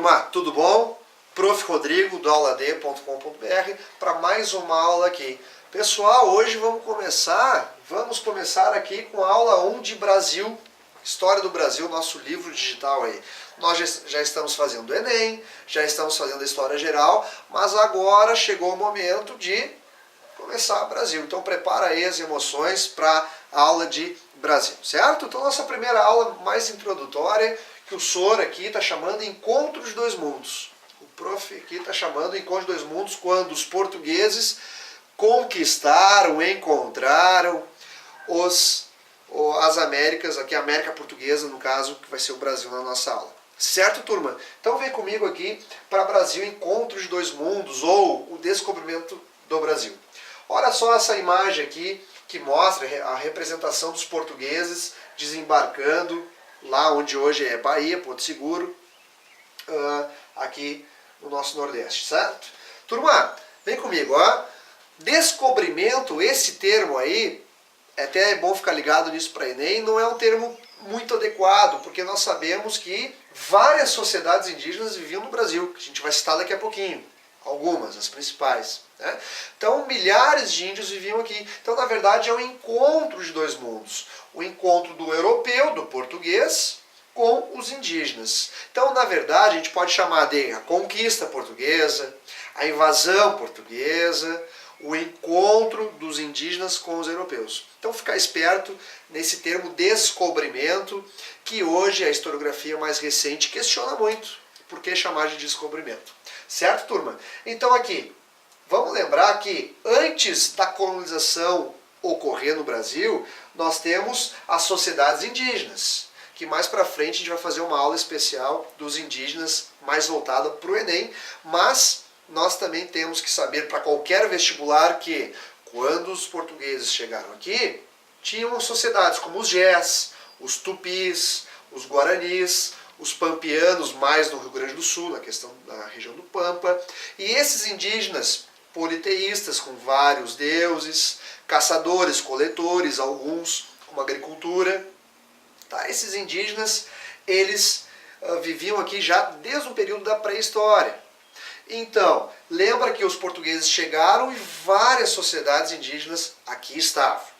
turma, tudo bom? Prof. Rodrigo, do aulad.com.br, para mais uma aula aqui. Pessoal, hoje vamos começar aqui com a aula 1 de Brasil, História do Brasil, nosso livro digital aí. Nós já estamos fazendo o Enem, já estamos fazendo a História Geral, mas agora chegou o momento de começar o Brasil. Então prepara aí as emoções para a aula de Brasil, certo? Então nossa primeira aula mais introdutória, que o senhor aqui está chamando Encontro de Dois Mundos. O prof aqui está chamando Encontro de Dois Mundos quando os portugueses conquistaram, encontraram as Américas, aqui a América Portuguesa, no caso, que vai ser o Brasil na nossa aula. Certo, turma? Então vem comigo aqui para Brasil Encontro de Dois Mundos, ou o descobrimento do Brasil. Olha só essa imagem aqui, que mostra a representação dos portugueses desembarcando lá onde hoje é Bahia, Porto Seguro, aqui no nosso Nordeste, certo? Turma, vem comigo, ó. Descobrimento, esse termo aí, até é bom ficar ligado nisso para Enem, não é um termo muito adequado, porque nós sabemos que várias sociedades indígenas viviam no Brasil, que a gente vai citar daqui a pouquinho, algumas, as principais, né? Então, milhares de índios viviam aqui. Então, na verdade, é um encontro de dois mundos. O encontro do europeu, do português, com os indígenas. Então, na verdade, a gente pode chamar de a conquista portuguesa, a invasão portuguesa, o encontro dos indígenas com os europeus. Então, ficar esperto nesse termo descobrimento, que hoje a historiografia mais recente questiona muito. Por que chamar de descobrimento? Certo, turma? Então, aqui, vamos lembrar que antes da colonização ocorrer no Brasil, nós temos as sociedades indígenas, que mais para frente a gente vai fazer uma aula especial dos indígenas, mais voltada para o Enem, mas nós também temos que saber para qualquer vestibular que quando os portugueses chegaram aqui, tinham sociedades como os Gés, os Tupis, os Guaranis, os Pampianos, mais no Rio Grande do Sul, na questão da região do Pampa, e esses indígenas politeístas com vários deuses, caçadores, coletores, alguns com agricultura. Tá? Esses indígenas, eles viviam aqui já desde o período da pré-história. Então, lembra que os portugueses chegaram e várias sociedades indígenas aqui estavam.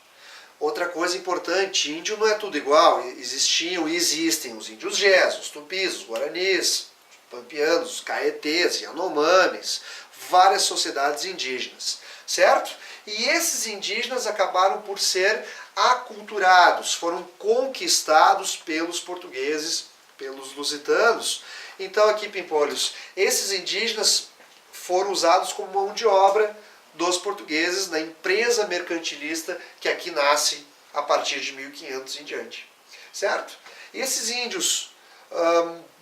Outra coisa importante, índio não é tudo igual, existiam e existem os índios Gés, os Tupis, os Guaranis, os Pampianos, os Caetés, Yanomamis, várias sociedades indígenas, certo? E esses indígenas acabaram por ser aculturados, foram conquistados pelos portugueses, pelos lusitanos. Então aqui, Pimpolhos, esses indígenas foram usados como mão de obra dos portugueses na empresa mercantilista que aqui nasce a partir de 1500 em diante, certo? E esses índios,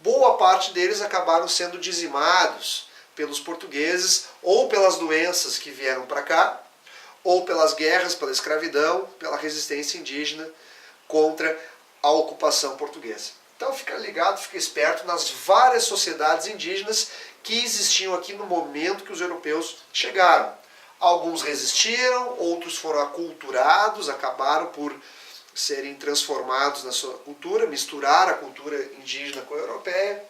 boa parte deles acabaram sendo dizimados pelos portugueses ou pelas doenças que vieram para cá, ou pelas guerras, pela escravidão, pela resistência indígena contra a ocupação portuguesa. Então fica ligado, fica esperto nas várias sociedades indígenas que existiam aqui no momento que os europeus chegaram. Alguns resistiram, outros foram aculturados, acabaram por serem transformados na sua cultura, misturar a cultura indígena com a europeia,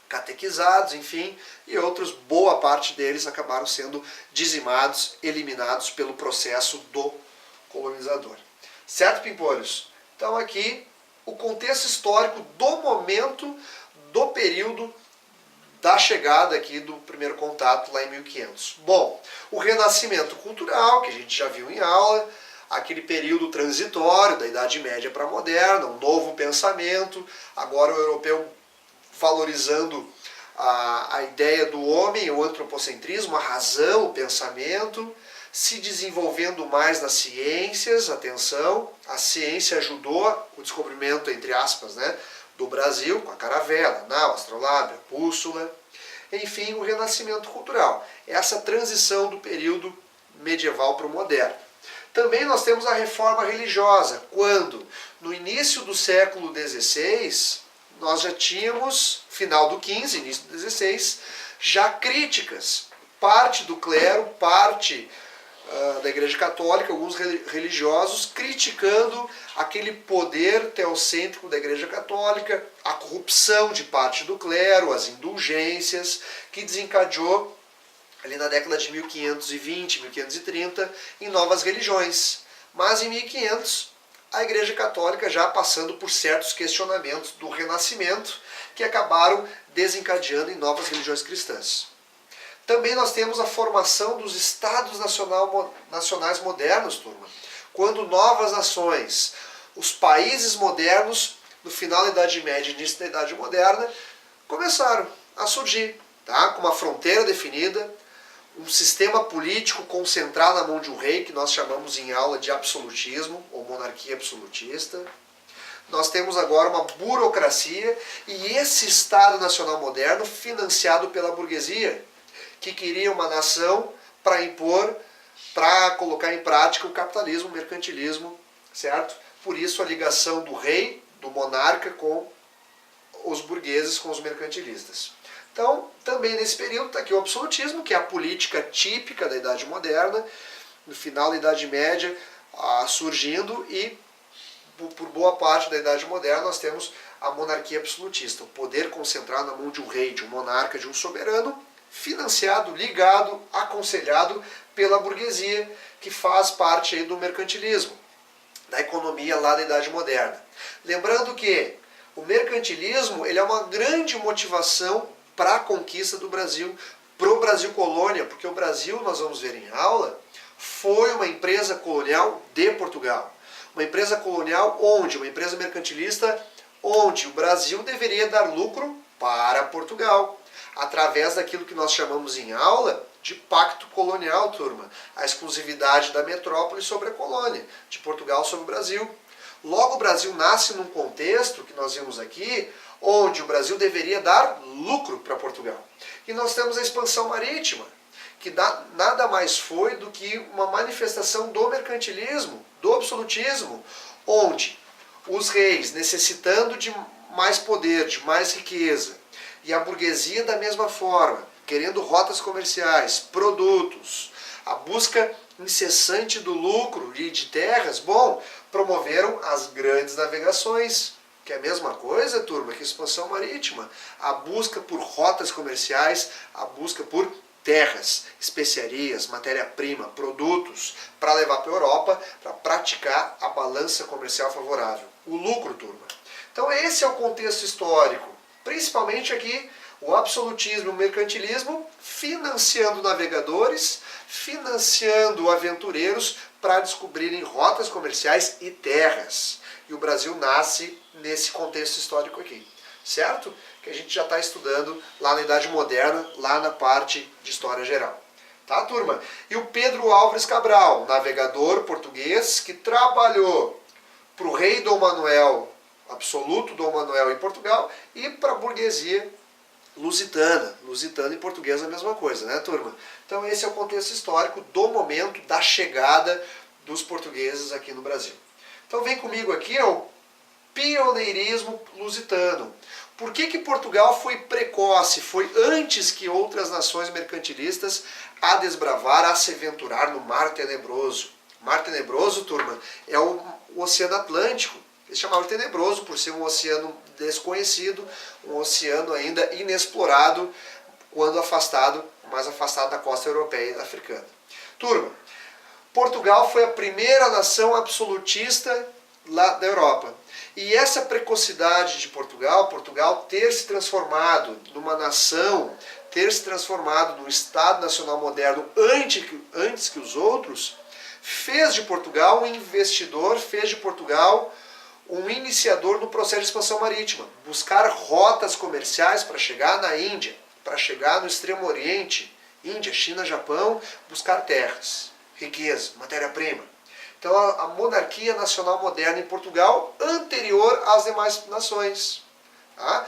catequizados, enfim, e outros, boa parte deles, acabaram sendo dizimados, eliminados pelo processo do colonizador. Certo, Pimpolhos? Então aqui, o contexto histórico do momento, do período da chegada aqui do primeiro contato lá em 1500. Bom, o renascimento cultural, que a gente já viu em aula, aquele período transitório da Idade Média para a Moderna, um novo pensamento, agora o europeu valorizando a ideia do homem, o antropocentrismo, a razão, o pensamento, se desenvolvendo mais nas ciências, atenção, a ciência ajudou o descobrimento, entre aspas, né, do Brasil, com a caravela, nau, astrolábio, bússola, enfim, o renascimento cultural. Essa transição do período medieval para o moderno. Também nós temos a reforma religiosa, quando, no início do século XVI, nós já tínhamos, final do XV, início do XVI, já críticas. Parte do clero, parte da Igreja Católica, alguns religiosos, criticando aquele poder teocêntrico da Igreja Católica, a corrupção de parte do clero, as indulgências, que desencadeou ali na década de 1520, 1530, em novas religiões. Mas em 1500, a Igreja Católica já passando por certos questionamentos do Renascimento, que acabaram desencadeando em novas religiões cristãs. Também nós temos a formação dos Estados nacionais modernos, turma. Quando novas nações, os países modernos, no final da Idade Média e início da Idade Moderna, começaram a surgir, tá? Com uma fronteira definida, um sistema político concentrado na mão de um rei, que nós chamamos em aula de absolutismo, ou monarquia absolutista. Nós temos agora uma burocracia e esse Estado Nacional moderno financiado pela burguesia, que queria uma nação para impor, para colocar em prática o capitalismo, o mercantilismo, certo? Por isso a ligação do rei, do monarca, com os burgueses, com os mercantilistas. Então, também nesse período está aqui o absolutismo, que é a política típica da Idade Moderna, no final da Idade Média, surgindo, e por boa parte da Idade Moderna nós temos a monarquia absolutista, o poder concentrado na mão de um rei, de um monarca, de um soberano, financiado, ligado, aconselhado pela burguesia, que faz parte aí do mercantilismo, da economia lá da Idade Moderna. Lembrando que o mercantilismo ele é uma grande motivação para a conquista do Brasil, para o Brasil colônia, porque o Brasil, nós vamos ver em aula, foi uma empresa colonial de Portugal. Uma empresa colonial onde, uma empresa mercantilista, onde o Brasil deveria dar lucro para Portugal, através daquilo que nós chamamos em aula de pacto colonial, turma. A exclusividade da metrópole sobre a colônia, de Portugal sobre o Brasil. Logo, o Brasil nasce num contexto, que nós vimos aqui, onde o Brasil deveria dar lucro para Portugal. E nós temos a expansão marítima, que nada mais foi do que uma manifestação do mercantilismo, do absolutismo, onde os reis, necessitando de mais poder, de mais riqueza, e a burguesia da mesma forma, querendo rotas comerciais, produtos, a busca incessante do lucro e de terras, promoveram as grandes navegações, que é a mesma coisa, turma, que a expansão marítima. A busca por rotas comerciais, a busca por terras, especiarias, matéria-prima, produtos, para levar para a Europa, para praticar a balança comercial favorável. O lucro, turma. Então esse é o contexto histórico. Principalmente aqui, o absolutismo e o mercantilismo financiando navegadores, financiando aventureiros para descobrirem rotas comerciais e terras. E o Brasil nasce nesse contexto histórico aqui, certo? Que a gente já está estudando lá na Idade Moderna, lá na parte de História Geral. Tá, turma? E o Pedro Álvares Cabral, navegador português que trabalhou para o rei Dom Manuel, absoluto Dom Manuel em Portugal, e para a burguesia lusitana. Lusitana e portuguesa é a mesma coisa, né, turma? Então esse é o contexto histórico do momento da chegada dos portugueses aqui no Brasil. Então vem comigo aqui o pioneirismo lusitano. Por que Portugal foi precoce, foi antes que outras nações mercantilistas a desbravar, a se aventurar no Mar Tenebroso? O Mar Tenebroso, turma, é o Oceano Atlântico. Eles chamavam de tenebroso por ser um oceano desconhecido, um oceano ainda inexplorado, quando afastado, mais afastado da costa europeia e africana. Turma, Portugal foi a primeira nação absolutista lá da Europa. E essa precocidade de Portugal ter se transformado numa nação, ter se transformado num Estado Nacional moderno antes que os outros, fez de Portugal um investidor, fez de Portugal um iniciador no processo de expansão marítima. Buscar rotas comerciais para chegar na Índia, para chegar no Extremo Oriente, Índia, China, Japão, buscar terras, riqueza, matéria-prima. Então a monarquia nacional moderna em Portugal, anterior às demais nações. Tá?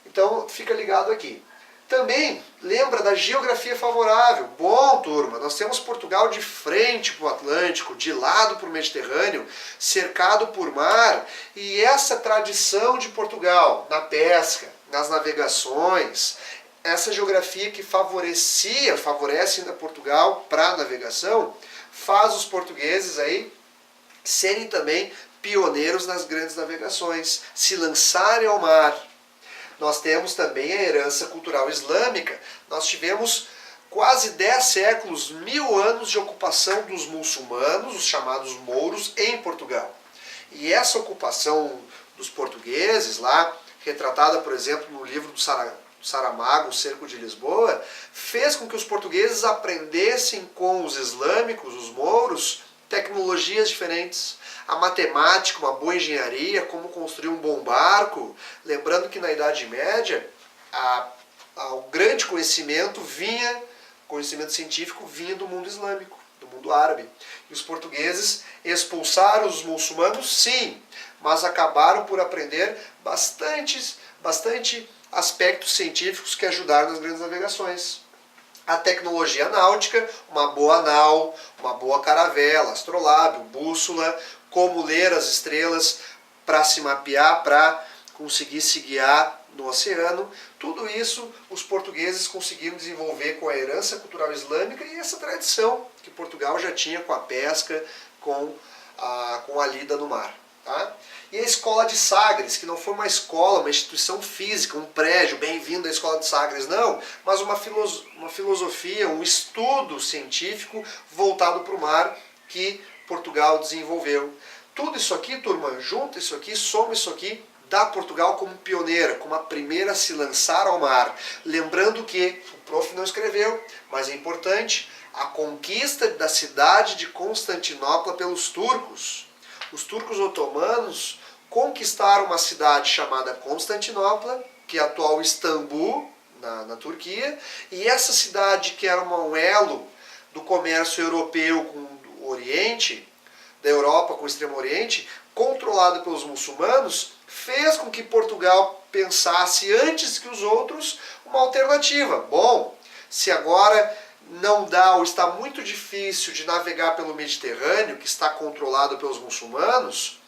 Então fica ligado aqui. Também lembra da geografia favorável. Bom, turma, nós temos Portugal de frente para o Atlântico, de lado para o Mediterrâneo, cercado por mar. E essa tradição de Portugal na pesca, nas navegações, essa geografia que favorece ainda Portugal para a navegação, faz os portugueses aí serem também pioneiros nas grandes navegações, se lançarem ao mar. Nós temos também a herança cultural islâmica. Nós tivemos quase 10 séculos, 1000 anos de ocupação dos muçulmanos, os chamados mouros, em Portugal. E essa ocupação dos portugueses lá, retratada, por exemplo, no livro do Saramago, O Cerco de Lisboa, fez com que os portugueses aprendessem com os islâmicos, os mouros, tecnologias diferentes. A matemática, uma boa engenharia, como construir um bom barco. Lembrando que na Idade Média, o grande conhecimento científico vinha do mundo islâmico, do mundo árabe. E os portugueses expulsaram os muçulmanos, sim, mas acabaram por aprender bastante aspectos científicos que ajudaram nas grandes navegações. A tecnologia náutica, uma boa nau, uma boa caravela, astrolábio, bússola, como ler as estrelas para se mapear, para conseguir se guiar no oceano. Tudo isso os portugueses conseguiram desenvolver com a herança cultural islâmica e essa tradição que Portugal já tinha com a pesca, com a lida no mar. Tá? E a Escola de Sagres, que não foi uma escola, uma instituição física, um prédio, bem-vindo à Escola de Sagres, não, mas uma filosofia, um estudo científico voltado para o mar que Portugal desenvolveu. Tudo isso aqui, turma, junta isso aqui, soma isso aqui, dá Portugal como pioneira, como a primeira a se lançar ao mar. Lembrando que, o prof não escreveu, mas é importante, a conquista da cidade de Constantinopla pelos turcos. Os turcos otomanos conquistaram uma cidade chamada Constantinopla, que é a atual Istambul, na Turquia, e essa cidade, que era um elo do comércio europeu com o Oriente, da Europa com o Extremo Oriente, controlada pelos muçulmanos, fez com que Portugal pensasse antes que os outros uma alternativa. Bom, se agora não dá ou está muito difícil de navegar pelo Mediterrâneo, que está controlado pelos muçulmanos,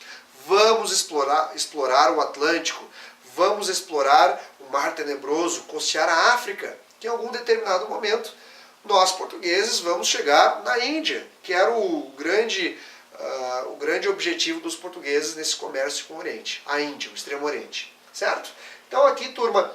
vamos explorar o Atlântico, vamos explorar o Mar Tenebroso, costear a África, que em algum determinado momento nós portugueses vamos chegar na Índia, que era o grande objetivo dos portugueses nesse comércio com o Oriente, a Índia, o Extremo Oriente, certo? Então aqui, turma,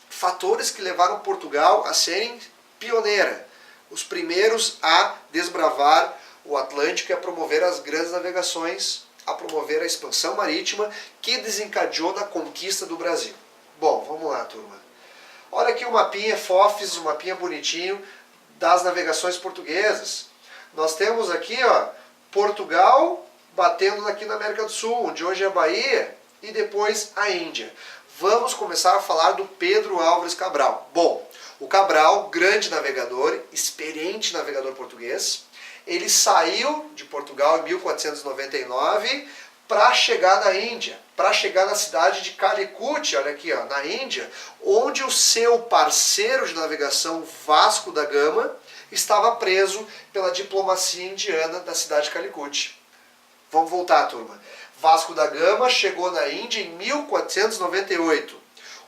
fatores que levaram Portugal a serem pioneira, os primeiros a desbravar o Atlântico e a promover as grandes navegações, a promover a expansão marítima que desencadeou na conquista do Brasil. Bom, vamos lá, turma. Olha aqui o mapinha FOFES, um mapinha bonitinho das navegações portuguesas. Nós temos aqui, ó, Portugal batendo aqui na América do Sul, onde hoje é a Bahia, e depois a Índia. Vamos começar a falar do Pedro Álvares Cabral. Bom, o Cabral, grande navegador, experiente navegador português, ele saiu de Portugal em 1499 para chegar na Índia, para chegar na cidade de Calicut, olha aqui, ó, na Índia, onde o seu parceiro de navegação, Vasco da Gama, estava preso pela diplomacia indiana da cidade de Calicut. Vamos voltar, turma. Vasco da Gama chegou na Índia em 1498.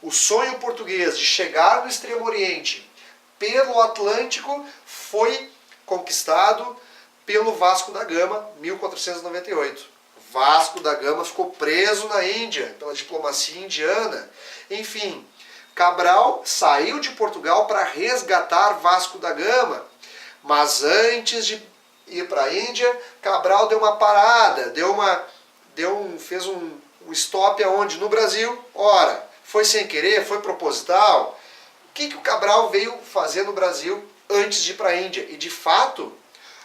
O sonho português de chegar no Extremo Oriente pelo Atlântico foi conquistado pelo Vasco da Gama, 1498. Vasco da Gama ficou preso na Índia pela diplomacia indiana. Enfim, Cabral saiu de Portugal para resgatar Vasco da Gama. Mas antes de ir para a Índia, Cabral deu uma parada, fez um stop aonde? No Brasil. Ora, foi sem querer, foi proposital. O que o Cabral veio fazer no Brasil antes de ir para a Índia? E de fato,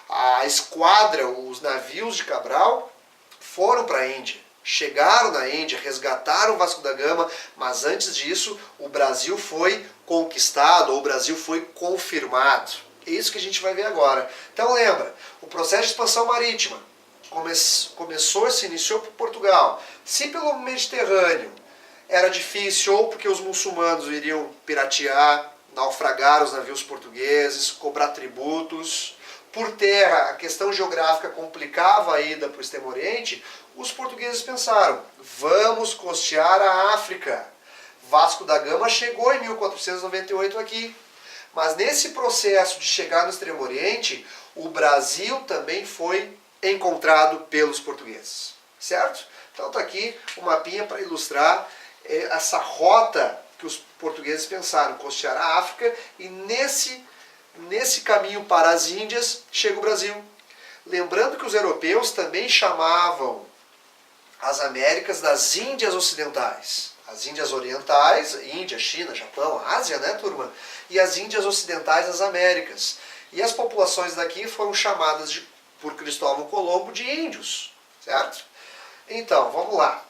a esquadra, os navios de Cabral foram para a Índia. Chegaram na Índia, resgataram Vasco da Gama, mas antes disso o Brasil foi conquistado, ou o Brasil foi confirmado. É isso que a gente vai ver agora. Então lembra, o processo de expansão marítima se iniciou por Portugal. Se pelo Mediterrâneo era difícil, ou porque os muçulmanos iriam piratear, naufragar os navios portugueses, cobrar tributos. Por terra, a questão geográfica complicava a ida para o Extremo Oriente, os portugueses pensaram, vamos costear a África. Vasco da Gama chegou em 1498 aqui. Mas nesse processo de chegar no Extremo Oriente, o Brasil também foi encontrado pelos portugueses, certo? Então está aqui um mapinha para ilustrar essa rota que os portugueses pensaram, costear a África, e nesse caminho para as Índias chega o Brasil. Lembrando que os europeus também chamavam as Américas das Índias Ocidentais. As Índias Orientais, Índia, China, Japão, Ásia, né, turma? E as Índias Ocidentais das Américas. E as populações daqui foram chamadas por Cristóvão Colombo de índios, certo? Então, vamos lá.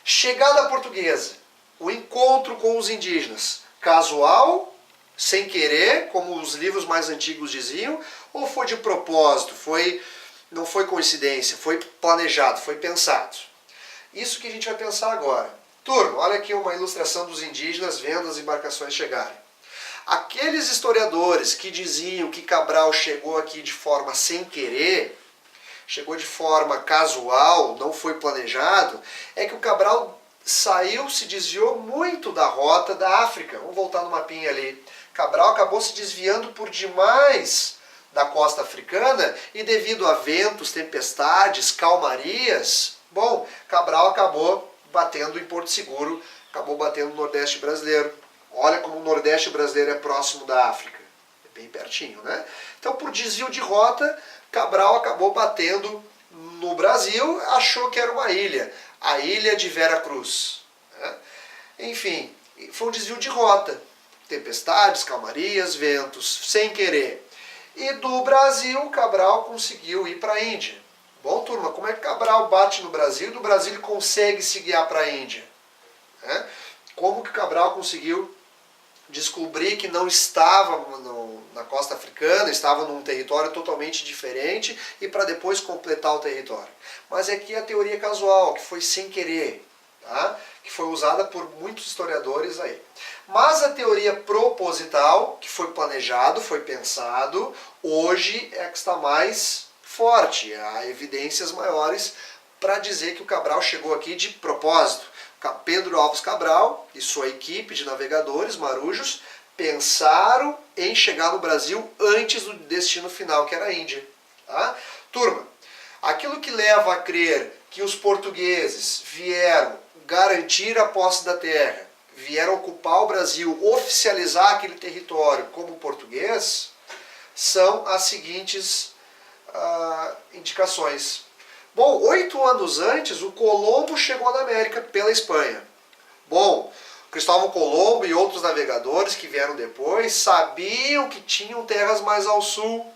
Chegada portuguesa, o encontro com os indígenas, casual, sem querer, como os livros mais antigos diziam, ou foi de propósito, não foi coincidência, foi planejado, foi pensado? Isso que a gente vai pensar agora. Turma, olha aqui uma ilustração dos indígenas vendo as embarcações chegarem. Aqueles historiadores que diziam que Cabral chegou aqui de forma sem querer, chegou de forma casual, não foi planejado, é que o Cabral saiu, se desviou muito da rota da África. Vamos voltar no mapinha ali. Cabral acabou se desviando por demais da costa africana e devido a ventos, tempestades, calmarias, bom, Cabral acabou batendo em Porto Seguro, acabou batendo no Nordeste brasileiro. Olha como o Nordeste brasileiro é próximo da África. É bem pertinho, né? Então, por desvio de rota, Cabral acabou batendo no Brasil, achou que era uma ilha. A ilha de Vera Cruz. Né? Enfim, foi um desvio de rota. Tempestades, calmarias, ventos, sem querer. E do Brasil, Cabral conseguiu ir para a Índia. Bom, turma, como é que Cabral bate no Brasil e do Brasil ele consegue se guiar para a Índia? Né? Como que Cabral conseguiu descobrir que não estava na costa africana, estava num território totalmente diferente e para depois completar o território? Mas aqui a teoria casual, que foi sem querer, tá? Que foi usada por muitos historiadores aí. Mas a teoria proposital, que foi planejado, foi pensado, hoje é a que está mais forte. Há evidências maiores para dizer que o Cabral chegou aqui de propósito. Pedro Álvares Cabral e sua equipe de navegadores, marujos, pensaram em chegar no Brasil antes do destino final, que era a Índia. Tá? Turma, aquilo que leva a crer que os portugueses vieram garantir a posse da terra, vieram ocupar o Brasil, oficializar aquele território como português, são as seguintes indicações. Bom, 8 anos antes, o Colombo chegou na América pela Espanha. Bom, Cristóvão Colombo e outros navegadores que vieram depois sabiam que tinham terras mais ao sul.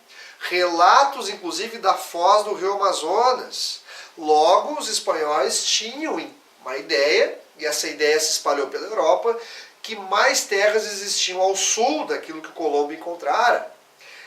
Relatos, inclusive, da foz do rio Amazonas. Logo, os espanhóis tinham uma ideia, e essa ideia se espalhou pela Europa, que mais terras existiam ao sul daquilo que o Colombo encontrara.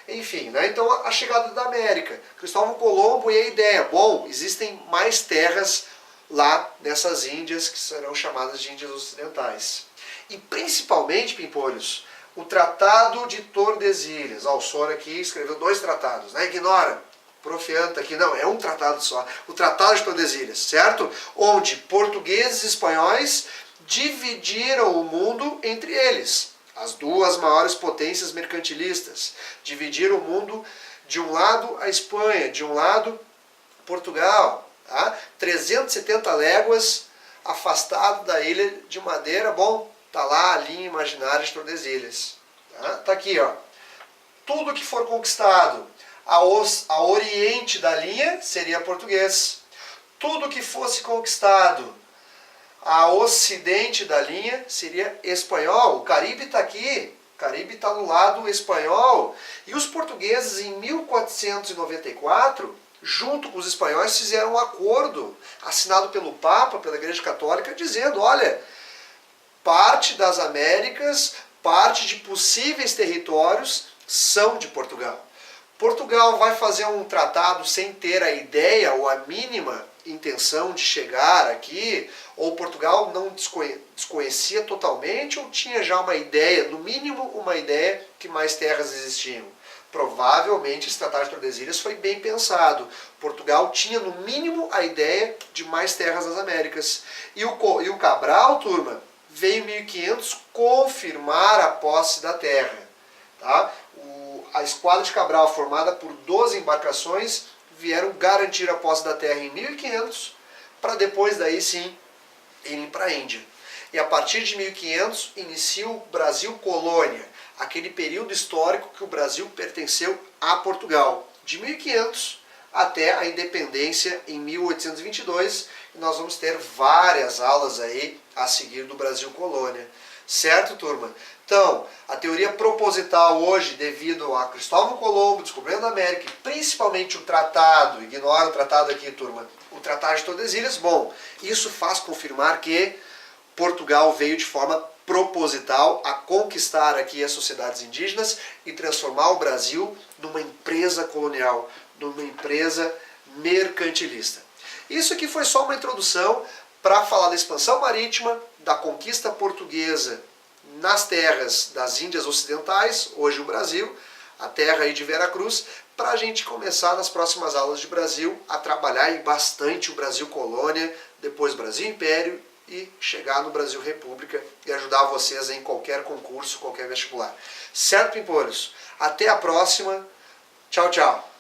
Enfim, né? Então a chegada da América, Cristóvão Colombo e a ideia, bom, existem mais terras lá nessas Índias que serão chamadas de Índias Ocidentais. E principalmente, Pimpolhos, o Tratado de Tordesilhas. O Sor aqui escreveu 2 tratados, né? Ignora, profianta aqui, não, é um tratado só. O Tratado de Tordesilhas, certo? Onde portugueses e espanhóis dividiram o mundo entre eles. As duas maiores potências mercantilistas dividiram o mundo, de um lado a Espanha, de um lado Portugal. Tá? 370 léguas afastado da ilha de Madeira. Bom, tá lá a linha imaginária de Tordesilhas. Tá aqui, ó. Tudo que for conquistado a oriente da linha seria português. Tudo que fosse conquistado a ocidente da linha seria espanhol. O Caribe está aqui, o Caribe está no lado espanhol. E os portugueses, em 1494, junto com os espanhóis, fizeram um acordo, assinado pelo Papa, pela Igreja Católica, dizendo, olha, parte das Américas, parte de possíveis territórios são de Portugal. Portugal vai fazer um tratado sem ter a ideia ou a mínima intenção de chegar aqui, ou Portugal não desconhecia totalmente, ou tinha já uma ideia, no mínimo uma ideia que mais terras existiam. Provavelmente esse Tratado de Tordesilhas foi bem pensado. Portugal tinha no mínimo a ideia de mais terras nas Américas. E o Cabral, turma, veio em 1500 confirmar a posse da terra. Tá? a Esquadra de Cabral, formada por 12 embarcações, vieram garantir a posse da terra em 1500, para depois daí sim irem para a Índia. E a partir de 1500 inicia o Brasil Colônia, aquele período histórico que o Brasil pertenceu a Portugal, de 1500 até a independência em 1822, e nós vamos ter várias aulas aí a seguir do Brasil Colônia. Certo, turma? Então, a teoria proposital hoje, devido a Cristóvão Colombo, descobrindo a América, e principalmente o tratado, ignora o tratado aqui, turma, o Tratado de Tordesilhas, bom, isso faz confirmar que Portugal veio de forma proposital a conquistar aqui as sociedades indígenas e transformar o Brasil numa empresa colonial, numa empresa mercantilista. Isso aqui foi só uma introdução para falar da expansão marítima, da conquista portuguesa nas terras das Índias Ocidentais, hoje o Brasil, a terra aí de Veracruz, para a gente começar nas próximas aulas de Brasil a trabalhar aí bastante o Brasil Colônia, depois Brasil Império e chegar no Brasil República e ajudar vocês em qualquer concurso, qualquer vestibular. Certo, Pimpolhos? Até a próxima. Tchau, tchau.